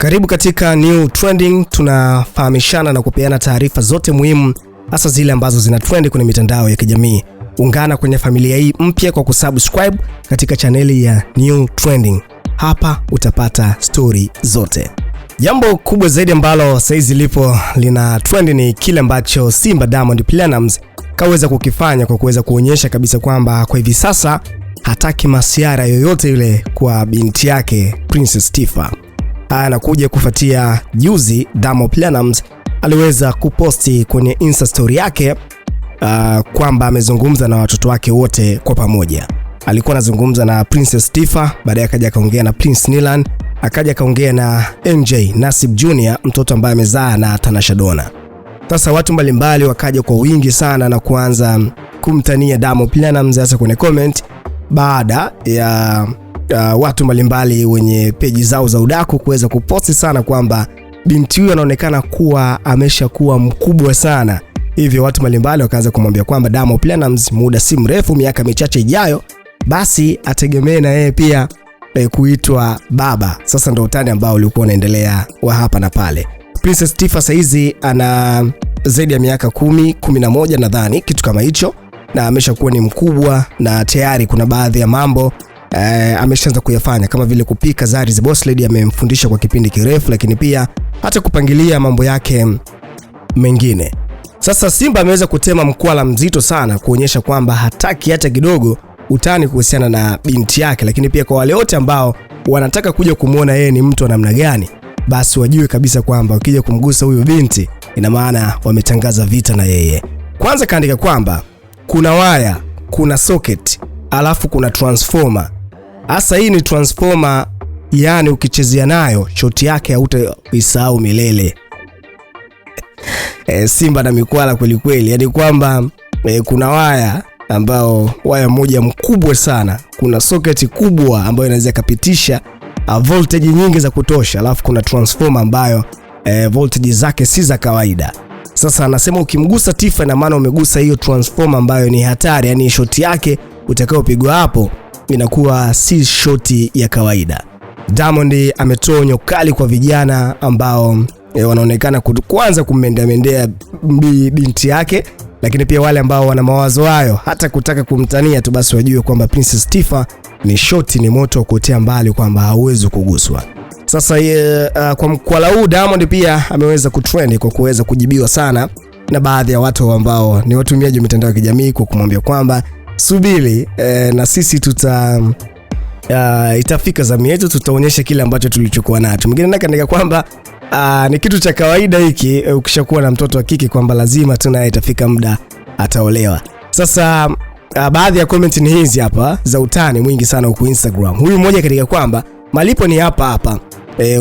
Karibu katika New Trending, tunafahamishana na kupeana taarifa zote muhimu, hasa zile ambazo zina trend kwenye mitandao ya kijamii. Ungana kwenye familia hii mpya kwa kusubscribe katika chaneli ya New Trending. Hapa utapata story zote. Jambo kubwa zaidi ambalo saizi lipo lina trend ni kile ambacho Simba Diamond Platnumz kaweza kukifanya kwa kuweza kuonyesha kabisa kwamba kwa hivi sasa hataki masiara yoyote yule kwa binti yake Princess Tifa. Anakuja kufuatia juzi Diamond Platnumz aliweza kuposti kwenye Insta story yake kwamba amezungumza na watoto wake wote kwa pamoja. Alikuwa anazungumza na Princess Tifa, baadaye akaja kaongea na Prince Nilan, akaja kaongea na MJ Nasib Jr, mtoto ambaye amezaa na Tanasha Donna. Sasa watu mbalimbali wakaja kwa wingi sana na kuanza kumtania Diamond Platnumz hasa kwenye comment, baada ya watu mbalimbali wenye peji zao za udaku kuweza kuposti sana kwamba binti huyu anaonekana kuwa ameshakuwa mkubwa sana. Hivyo watu mbalimbali wakaanza kumwambia kwamba Diamond Platnumz muda si mrefu, miaka michache ijayo, basi ategemee na yeye pia kuitwa baba. Sasa ndio utani ambao ulikuwa unaendelea wa hapa na pale. Princess Tifa saizi ana zaidi ya miaka 11 nadhani, kitu kama hicho, na ameshakuwa ni mkubwa na tayari kuna baadhi ya mambo ameshaanza kuyafanya, kama vile kupika. Zari the Boss Lady amemfundisha kwa kipindi kirefu, lakini pia hata kupangilia mambo yake mengine. Sasa Simba ameweza kutema mkwala mzito sana kuonyesha kwamba hataki hata kidogo utani kuhusiana na binti yake, lakini pia kwa wale wote ambao wanataka kuja kumuona yeye ni mtu wa namna gani, basi wajue kabisa kwamba ukija kumgusa huyu binti ina maana wametangaza vita na yeye. Kwanza kaandika kwamba kuna waya, kuna socket, alafu kuna transformer. Hasa hii ni transformer, yani ukichezea nayo shoti yake hautaisahau milele. Simba na mikwala kweli kweli, yani kwamba kuna waya ambao waya moja mkubwa sana, kuna socket kubwa ambayo inaweza kupitisha voltage nyingi za kutosha, alafu kuna transformer ambayo voltage zake si za kawaida. Sasa anasema ukimgusa Tifa ina maana umegusa hiyo transformer ambayo ni hatari, yani shoti yake utakayopigwa hapo inakuwa si shoti ya kawaida. Diamond ametoa onyo kali kwa vijana ambao wanaonekana kwanza kumendea binti yake, lakini pia wale ambao wana mawazo hayo hata kutaka kumtania tu, basi wajue kwamba Princess Tifa ni shoti, ni moto wa kuotea mbali, kwamba hauwezi kuguswa. Sasa kwa mkwala huu Diamond pia ameweza kutrend kwa kuweza kujibiwa sana na baadhi ya watu ambao ni watumiaji wa mitandao ya kijamii kwa kumwambia kwamba subiri, na sisi itafika zamu yetu, tutaonyesha kile ambacho tulichokuwa nacho. Mwingine nakaandika kwamba ni kitu cha kawaida hiki, ukishakuwa na mtoto wa kike kwamba lazima tu naye itafika muda ataolewa. Sasa baadhi ya comment ni hizi hapa za utani mwingi sana huko Instagram. Huyu mmoja kaandika kwamba malipo ni hapa hapa,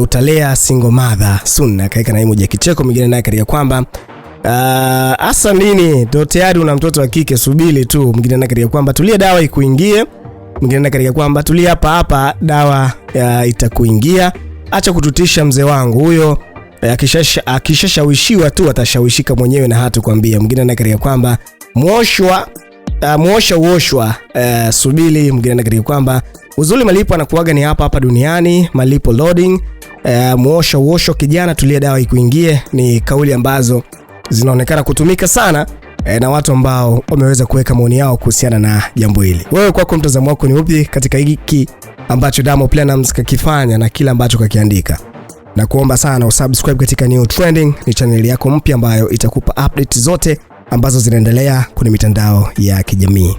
utalea single mother soon, na kaika na emoji ya kicheko. Mwingine naye kaandika kwamba asa nini, ndio tayari una mtoto wa kike, subiri tu. Mwingine naye kaandika kwamba tulia dawa ikuingie. Mwingine naye kaandika kwamba tulia hapa hapa dawa itakuingia, acha kututisha mzee wangu huyo, akishashawishiwa tu atashawishika mwenyewe na hata kuambia. Mwingine naye kaandika kwamba uoshwa, subiri. Mwingine naye kaandika kwamba uzuri malipo anakuaga ni hapa hapa duniani, malipo loading, muosho kijana, tulia dawa ikuingie. Ni kauli ambazo zinaonekana kutumika sana na watu ambao wameweza kuweka maoni yao kuhusiana na jambo hili. Wewe kwako mtazamo wako ni upi katika hiki ambacho Diamond Platnumz kakifanya na kila ambacho kakiandika? Na kuomba sana usubscribe katika New Trending, ni channel yako mpya ambayo itakupa update zote ambazo zinaendelea kwenye mitandao ya kijamii.